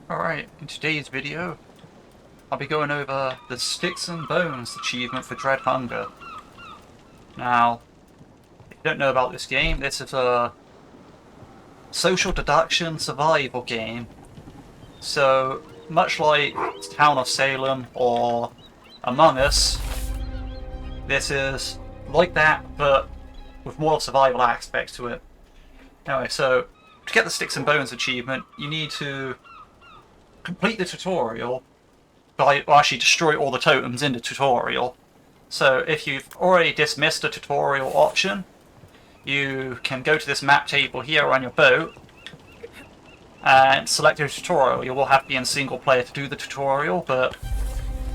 Alright, in today's video, I'll be going over the Sticks and Bones achievement for Dread Hunger. Now, if you don't know about this game, this is a social deduction survival game. So, much like Town of Salem or Among Us, this is like that, but with more survival aspects to it. Anyway, so, to get the Sticks and Bones achievement, you need to complete the tutorial by, well, actually destroy all the totems in the tutorial. So if you've already dismissed the tutorial option, you can go to this map table here on your boat and select your tutorial. You will have to be in single player to do the tutorial, but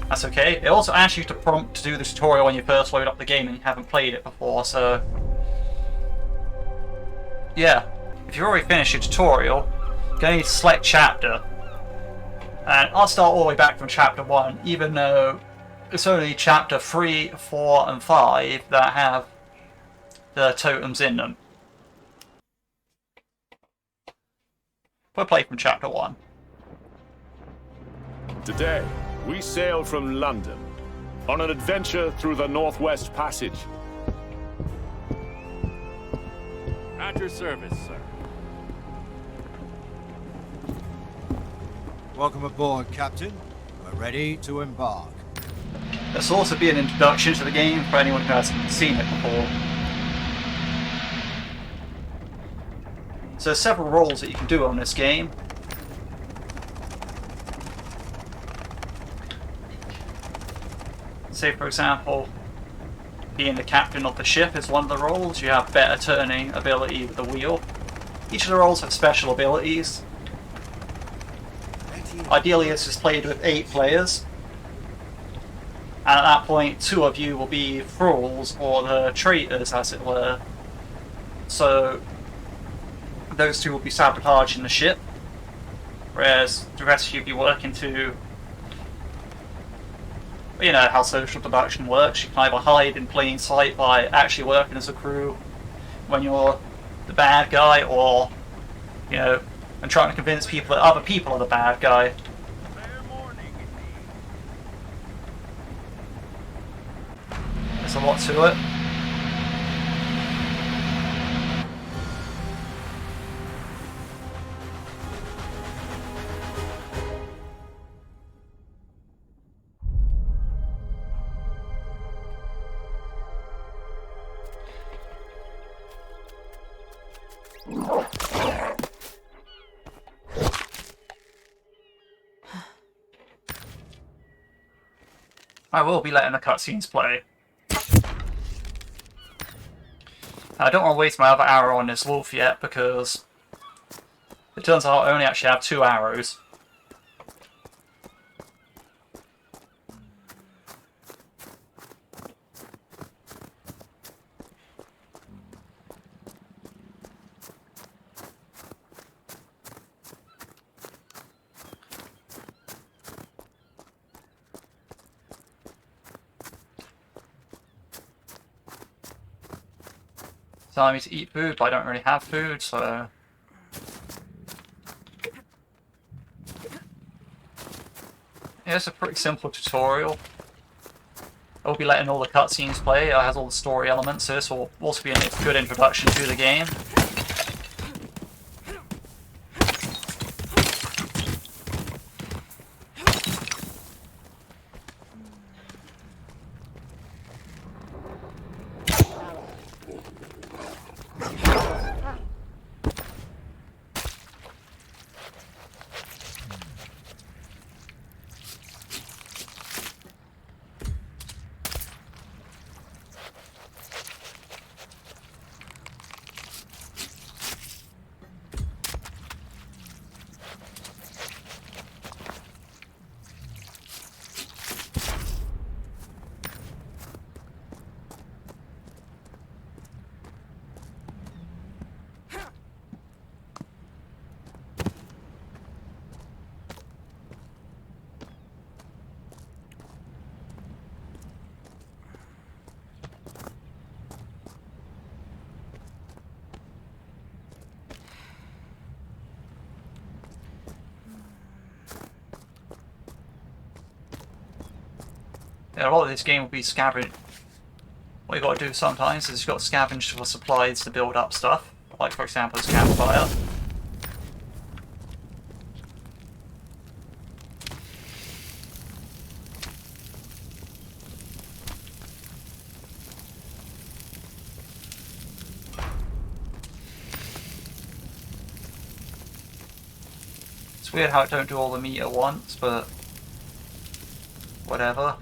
that's okay. It also asks you to prompt to do the tutorial when you first load up the game and you haven't played it before, so yeah. If you've already finished your tutorial, you're going to need to select chapter. And I'll start all the way back from chapter 1, even though it's only chapter 3, 4 and 5 that have the totems in them. We'll play from chapter 1. Today, we sail from London on an adventure through the Northwest Passage. At your service, sir. Welcome aboard, Captain. We're ready to embark. This will also be an introduction to the game for anyone who hasn't seen it before. So there's several roles that you can do on this game. Say for example, being the captain of the ship is one of the roles. You have better turning ability with the wheel. Each of the roles have special abilities. Ideally this is played with 8 players, and at that point 2 of you will be thralls, or the traitors as it were. So those 2 will be sabotaging the ship, whereas the rest of you will be working to, you know how social deduction works. You can either hide in plain sight by actually working as a crew when you're the bad guy, or, you know, and trying to convince people that other people are the bad guy. There's a lot to it. I will be letting the cutscenes play. I don't want to waste my other arrow on this wolf yet, because it turns out I only actually have 2 arrows. Telling me to eat food, but I don't really have food, so yeah, it's a pretty simple tutorial. I'll be letting all the cutscenes play. It has all the story elements, so this will also be a good introduction to the game. Yeah, a lot of this game will be scavenge. What you got to do sometimes is you've got to scavenge for supplies to build up stuff. Like, for example, this campfire. It's weird how it don't do all the meat at once, but whatever.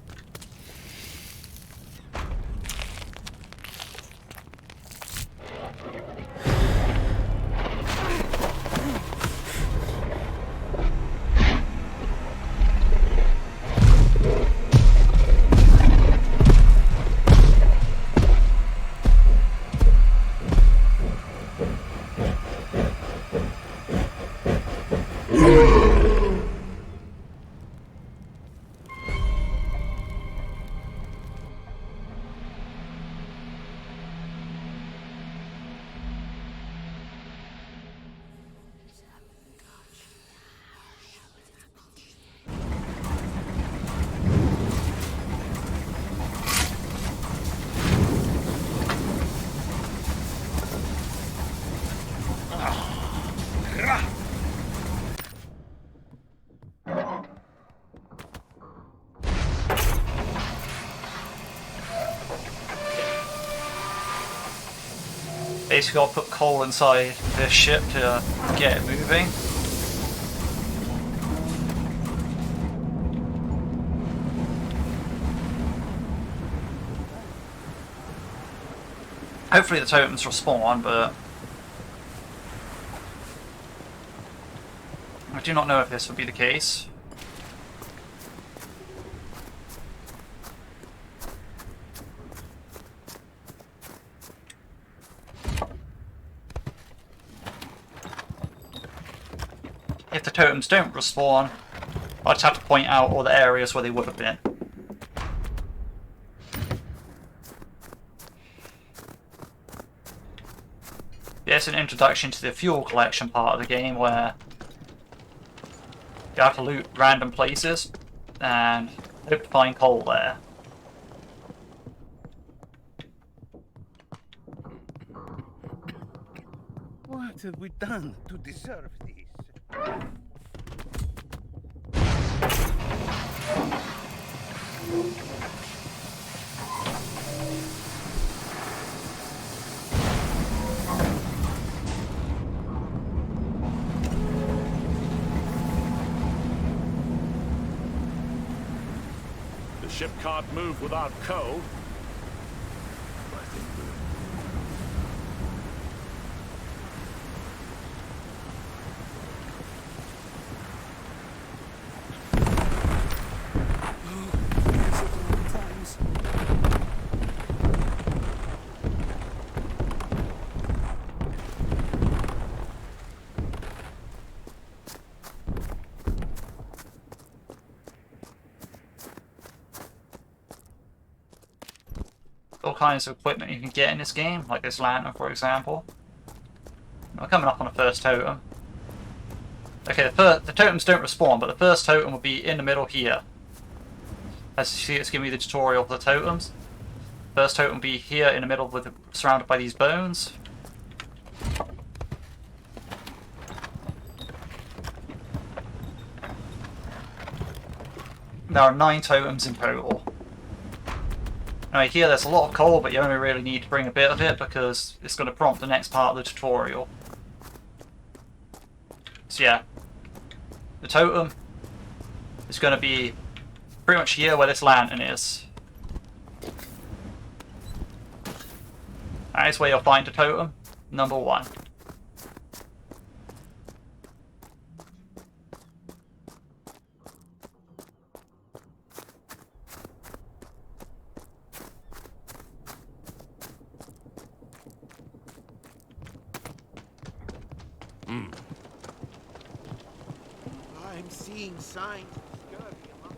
Basically, I'll put coal inside this ship to get it moving. Hopefully the totems respawn, but I do not know if this will be the case. If the totems don't respawn, I'll just have to point out all the areas where they would have been. There's an introduction to the fuel collection part of the game where you have to loot random places and hope to find coal there. What have we done to deserve this? The ship can't move without coal. All kinds of equipment you can get in this game, like this lantern, for example. We're coming up on the first totem. Okay, the totems don't respawn, but the first totem will be in the middle here. As you see, it's giving me the tutorial for the totems. First totem will be here in the middle, surrounded by these bones. There are 9 totems in total. Now here there's a lot of coal, but you only really need to bring a bit of it because it's going to prompt the next part of the tutorial. So yeah, the totem is going to be pretty much here where this lantern is. That is where you'll find the totem, number 1. I'm seeing signs of scurvy among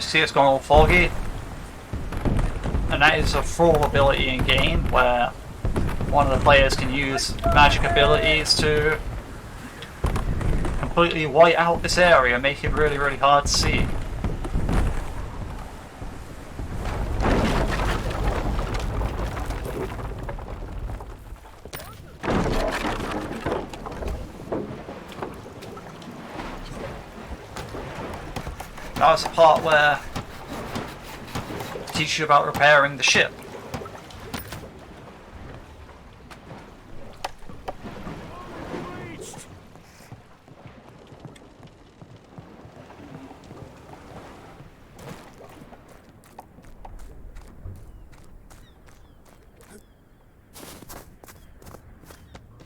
I see it's gone all foggy. And that is a thrall ability in game where one of the players can use magic abilities to completely white out this area, make it really, really hard to see. That was the part where I teach you about repairing the ship.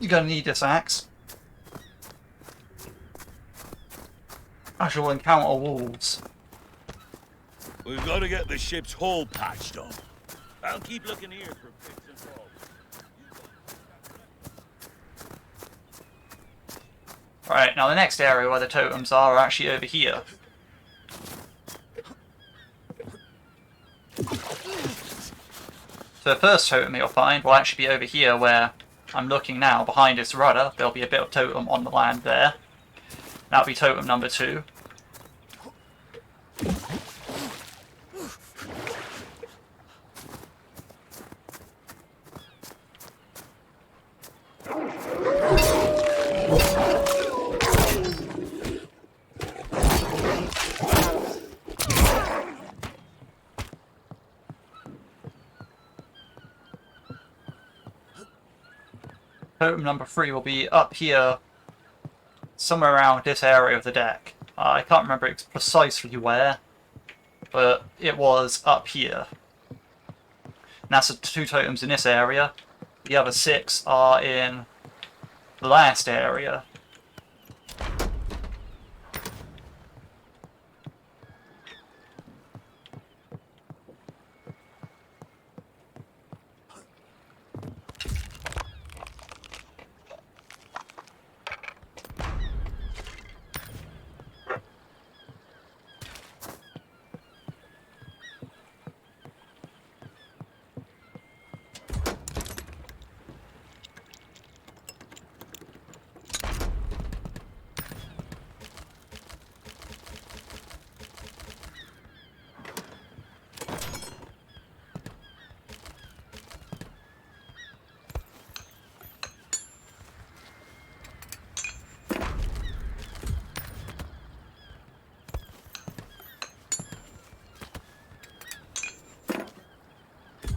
You're gonna need this axe, as you'll encounter wolves. We've got to get the ship's hull patched up. I'll keep looking here for picks and falls. Right, now the next area where the totems are actually over here. So the first totem you'll find will actually be over here where I'm looking now, behind its rudder. There'll be a bit of totem on the land there. That'll be totem number 2. Totem number 3 will be up here, somewhere around this area of the deck. I can't remember precisely where, but it was up here. And that's the 2 totems in this area. The other 6 are in the last area.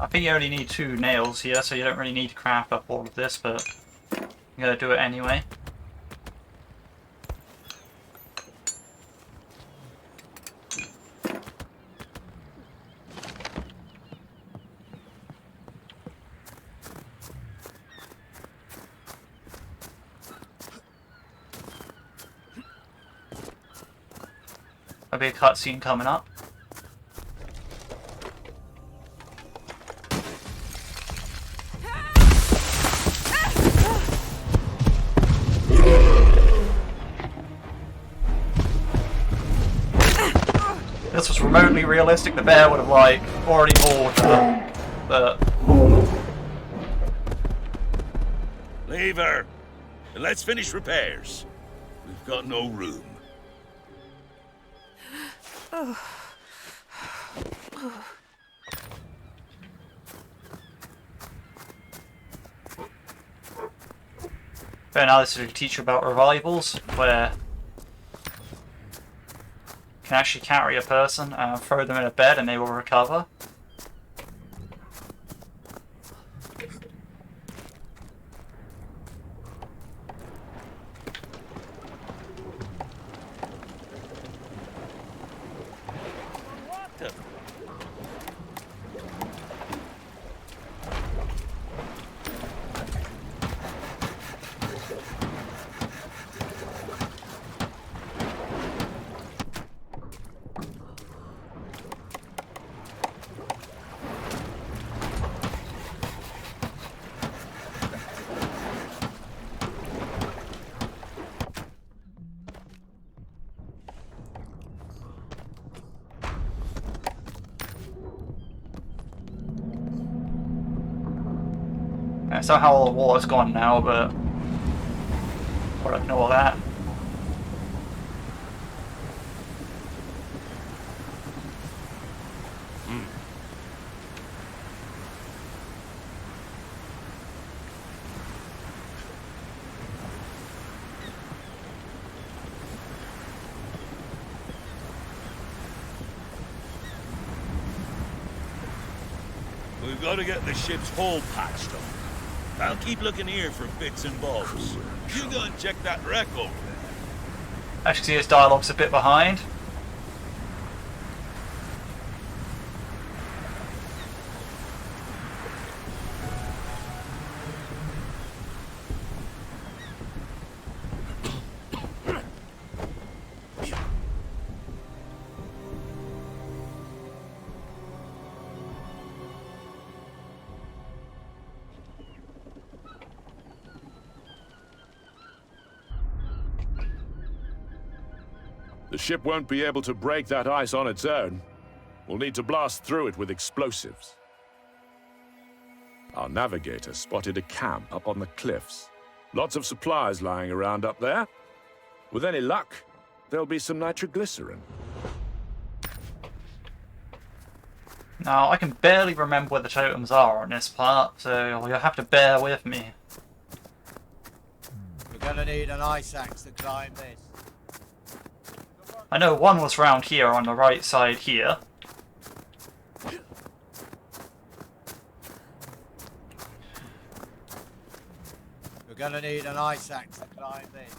I think you only need 2 nails here, so you don't really need to craft up all of this, but I'm going to do it anyway. A big cutscene coming up. If this was remotely realistic, the bear would have, like, already mauled her. But Leave her. And let's finish repairs. We've got no room. fair now, this is to teach you about revivals, where you can actually carry a person and throw them in a bed and they will recover. Somehow all the water's gone now, but we'll ignore that. We've got to get the ship's hull patched on. I'll keep looking here for bits and bobs. You go and check that wreck over there. As you can see, his dialogue's a bit behind. The ship won't be able to break that ice on its own. We'll need to blast through it with explosives. Our navigator spotted a camp up on the cliffs. Lots of supplies lying around up there. With any luck, there'll be some nitroglycerin. Now, I can barely remember where the totems are on this part, so you'll have to bear with me. We're gonna need an ice axe to climb this. I know one was round here on the right side here. We're gonna need an ice axe to climb this.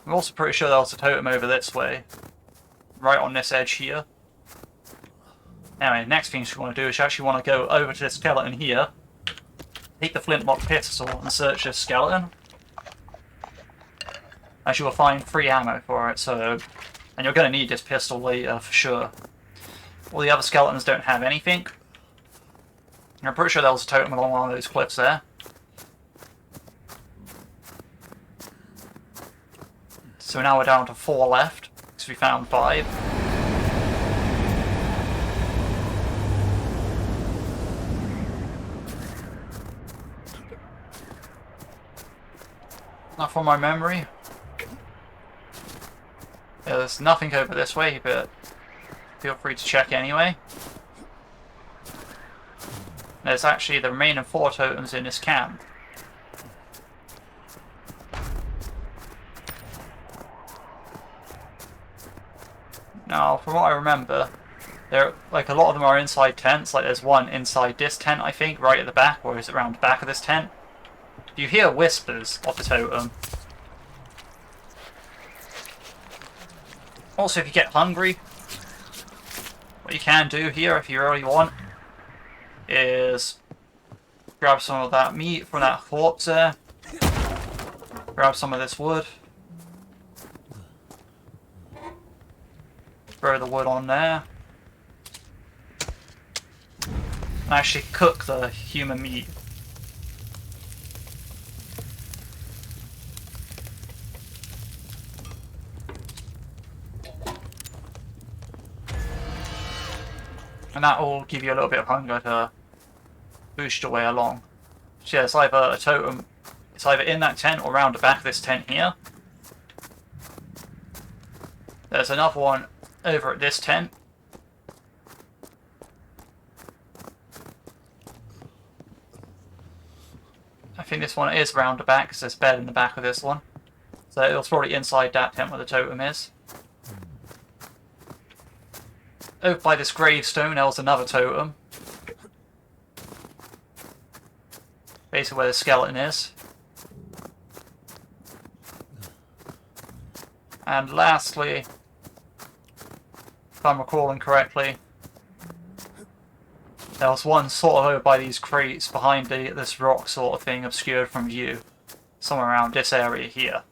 I'm also pretty sure there was a totem over this way. Right on this edge here. Anyway, next thing you want to do is you actually want to go over to this skeleton here. Take the flintlock pistol and search this skeleton. As you will find free ammo for it, so... And you're going to need this pistol later, for sure. All the other skeletons don't have anything. And I'm pretty sure there was a totem along one of those cliffs there. So now we're down to 4 left, because we found 5. Not from my memory. Yeah, there's nothing over this way, but feel free to check anyway. There's actually the remaining 4 totems in this camp. Now, from what I remember, a lot of them are inside tents. Like there's one inside this tent, I think, right at the back, or is it around the back of this tent? You hear whispers of the totem. Also, if you get hungry, what you can do here, if you really want, is grab some of that meat from that corpse there. Grab some of this wood. Throw the wood on there. And actually cook the human meat. And that will give you a little bit of hunger to boost your way along. So yeah, it's either a totem, it's either in that tent or around the back of this tent here. There's another one over at this tent. I think this one is round the back because there's a bed in the back of this one. So it was probably inside that tent where the totem is. Over by this gravestone there was another totem. Basically where the skeleton is. And lastly, if I'm recalling correctly, There was one sort of over by these crates behind this rock sort of thing, obscured from view. Somewhere around this area here.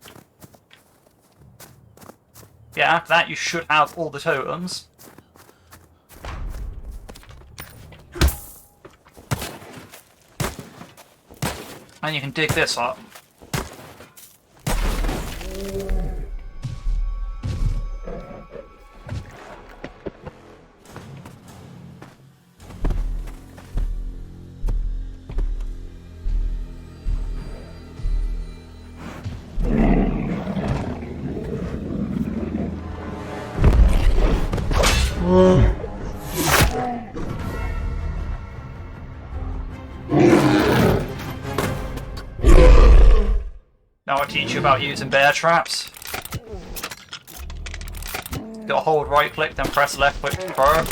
Yeah, after that you should have all the totems. And you can dig this up. Now I'll teach you about using bear traps. Gotta hold right click, then press left click to throw.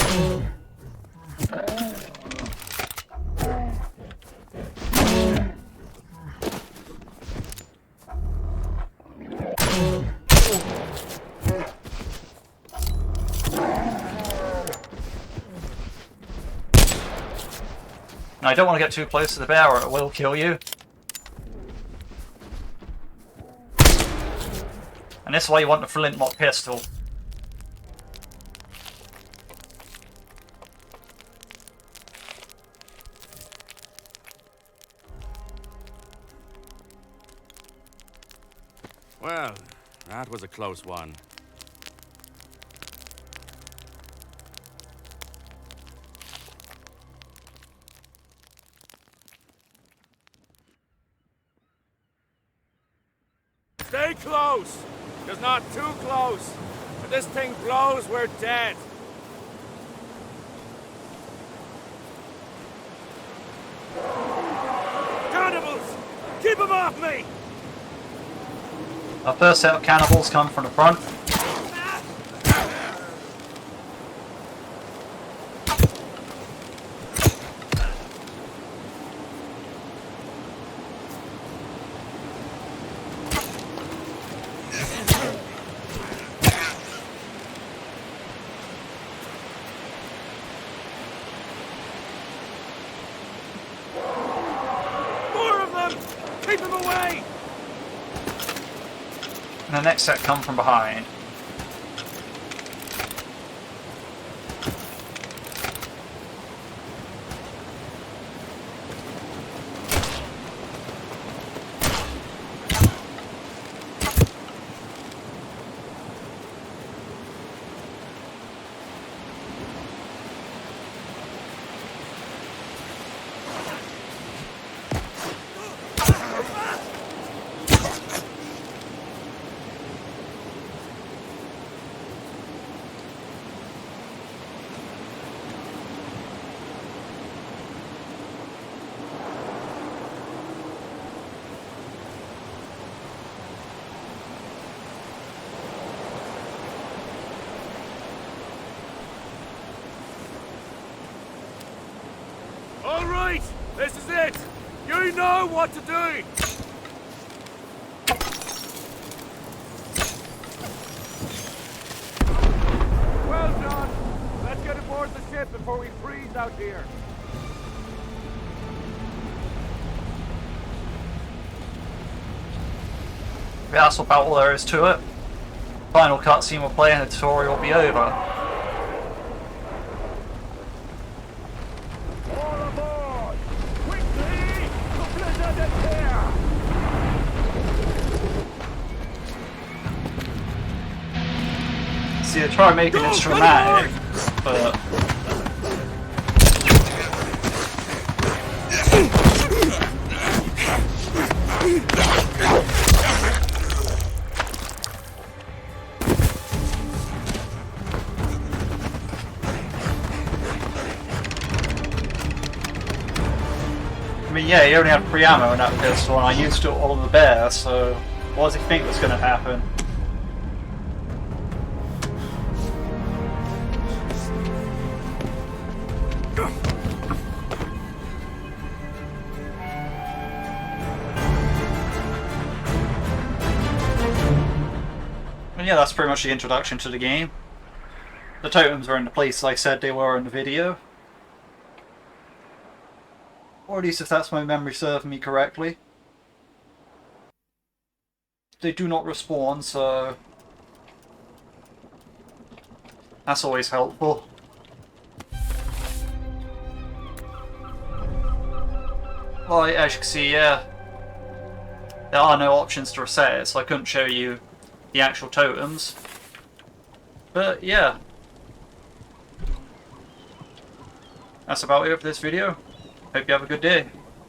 Now I don't want to get too close to the bear or it will kill you. And this is why you want the flintlock pistol. Well, that was a close one. Stay close! Just not too close. If this thing blows, we're dead. Cannibals! Keep them off me! Our first set of cannibals come from the front. More of them! Keep them away! And the next set come from behind. All right, this is it. You know what to do. Well done. Let's get aboard the ship before we freeze out here. Yeah, that's about all there is to it. Final cutscene will play and the tutorial will be over. All aboard! Quickly! Complete the tear! See, I try making this dramatic, but I mean, yeah, he only had 3 ammo in that pistol, and I used it all on the bear, so what does he think was going to happen? And yeah, that's pretty much the introduction to the game. The totems are in the place I said they were in the video. Or at least if that's my memory serving me correctly. They do not respawn, so that's always helpful. Well, as you can see, yeah, there are no options to reset it, so I couldn't show you the actual totems. But yeah, that's about it for this video. Hope you have a good day.